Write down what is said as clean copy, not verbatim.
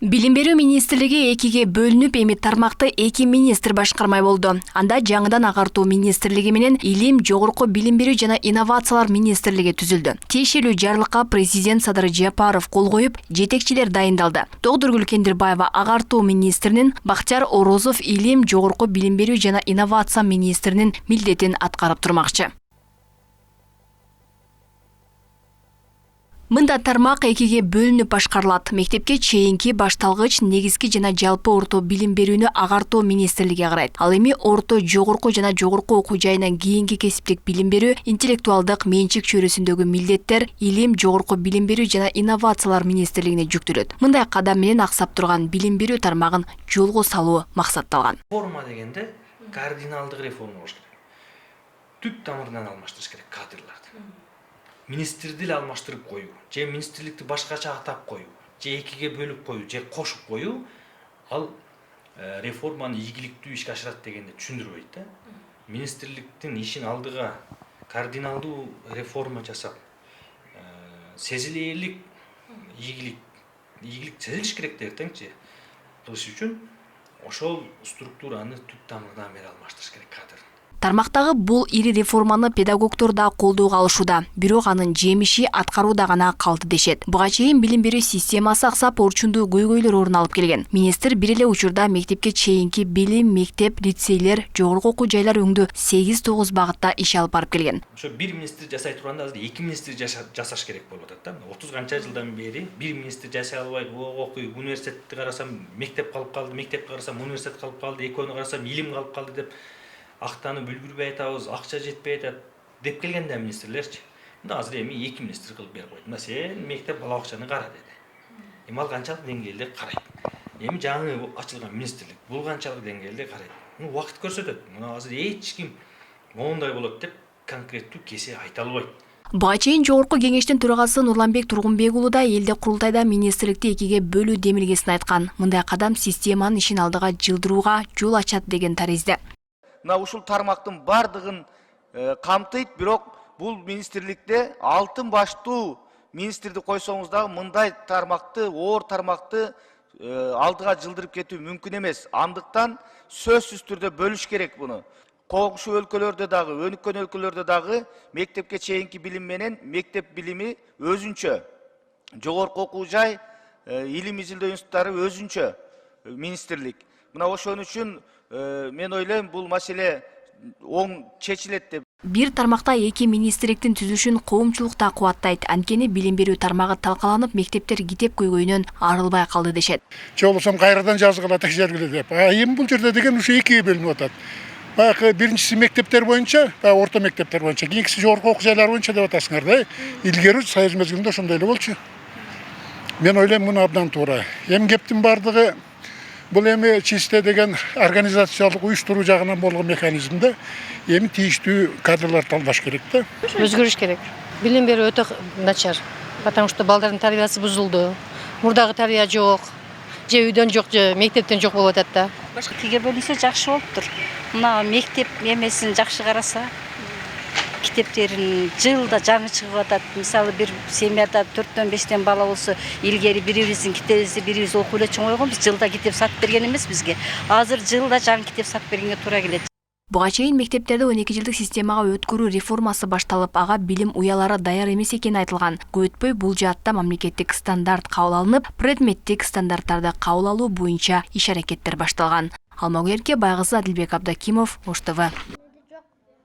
Билим берүү министрлиги экиге бөлүнүп, эми тармакты эки министр башкармай болду. Анда жаңыдан агартуу министрлиги менен илим, жогорку билим берүү жана инновациялар министрлиги түзүлдү. Тиешелүү жарлыкка президент Садыр Жапаров кол коюп, жетекчилер дайындалды. Тогдургүл Кендирбаева агартуу министринин, Бактияр Орозов илим, жогорку билим берүү жана инновация министринин милдетин аткарып турмакчы. Мында тармак экиге бөлүнүп башкарылат. Мектепке чейинки, башталгыч, негизги жана жалпы орто билим берүүнү агартуу министрлиги карайт. Ал эми орто, жогорку жана жогорку окуу жайынан кийинки кесиптик билим берүү, интеллектуалдык менчик чөйрөсүндөгү милдеттер илим, жогорку билим берүү жана инновациялар министрлигине жүктөлөт. Мындай кадам менен аксап турган билим берүү тармагын жолго салуу максатталган. Реформа дегенде кардиналдык реформа болуш керек. Түп тамырынан алмаштырыш керек кадрларды. Министрди алмаштырып коюу, же министрликти башкача атап коюу, же экиге бөлүп коюу, же кошуп коюу, ал реформаны ийгиликтүү ишке ашырат дегенди түшүндүрбөйт да. Министрликтин ишин алдыга кардиналдуу реформа жасап, сезилерлик ийгилик сезилиш керек эртеңчи кылыш үчүн ошол структураны түп тамырынан бери алмаштырыш керек кадр. Тармактагы бул ири реформаны педагогдор да колдоого алышууда. Бирок анын жемиши аткарууда гана калды дешет. Буга чейин билим берүү системасы аксап, орчундуу көйгөйлөр орун алып келген. Министр бир эле учурда мектепке чейинки билим, мектеп, лицейлер, жогорку окуу жайлар өңдүү 8-9 багытта иш алып барып келген. Ошо бир министр жасай турганда азыр эки министр жасаш керек болуп атат да. 30 канча жылдан бери бир министр жасай албай, окуй, университетти карасам мектеп калып калды, мектепти карасам университет калып калды, экөөнү карасам илим калып калды деп актанып үлгүрбөй атабыз, акча жетпей атат деп келген да министрлерчи. Мында азыр эми эки министр кылып берип койду. Мына сен мектеп бала бакчаны кара деди. Эми ал канчалык деңгээлде карайт. Эми жаңы ачылган министрлик бул канчалык деңгээлде карайт. Убакыт көрсөтөт. Мына азыр эч ким моундай болот деп конкреттүү кесе айта албайт. Буга чейин жогорку кеңештин төрагасы Нурланбек Тургунбек уулу да элде курултайда министрликти экиге бөлүү демилгесин айткан. Мындай кадам системанын ишин алдыга жылдырууга жол ачат деген таризде. Мына ушул тармактын бардыгын камтыйт, бирок бул министрликте алтын баштуу министрди койсоңуз дагы мындай тармакты, оор тармакты алдыга жылдырып кетүү мүмкүн эмес. Андыктан сөзсүз түрдө бөлүш керек буну. Коңшу өлкөлөрдө дагы, өнүккөн өлкөлөрдө дагы мектепке чейинки билим менен мектеп билими өзүнчө, жогорку окуу жай, илим изилдөө институттары өзүнчө министрлик. Мына ошон үчүн мен ойлойм бул маселе оң чечилет деп. Бир тармакта эки министрликтин түзүшүн коомчулук да кубаттайт. Анткени билим берүү тармагы талкаланып, мектептер китеп көйгөйүнөн арылбай калды дешет. Же болбосо кайрадан жазгыла текшергиле деп. Эми бул жерде деген ушу экиге бөлүнүп атат. Баягы биринчиси мектептер боюнча, орто мектептер боюнча, кийинкиси жогорку окуу жайлар боюнча деп атасыңар да. Илгери Союз мезгилинде ошондой эле болчу. Мен ойлойм муну абдан туура. Эмгептин бардыгы бул эми чисте деген организациялык уюштуруу жагынан болгон механизмде эми тийиштүү кадрлар талдаш керек да. Өзгөрүш керек. Билим берүү өтө начар. Потому что балдардын тарбиясы бузулду. Мурдагы тарбия жок. Же үйдөн жок, же мектептен жок болуп атат да. Экиге бөлүнсө жакшы болуптур. Мына мектеп эмесин жакшы караса, китептерин жылда жаңы чыгып атат. Мисалы бир семьяда 4-5 бала болсо, илгери бирибиздин китебибизди бирибиз окуп эле чоңойгонбуз. Жылда китеп сатып берген эмес бизге. Азыр жылда жаңы китеп сатып бергенге туура келет. Буга чейин мектептерде 12 жылдык системага өткөрүү реформасы башталып, ага билим уялары даяр эмес экени айтылган. Көп өтпөй бул жаатта мамлекеттик стандарт кабыл алынып, предметтик стандарттарды кабыл алуу боюнча иш-аракеттер башталган. Алмагүлерге Байгызы Адилбек Абдакимов, Ош ТВ.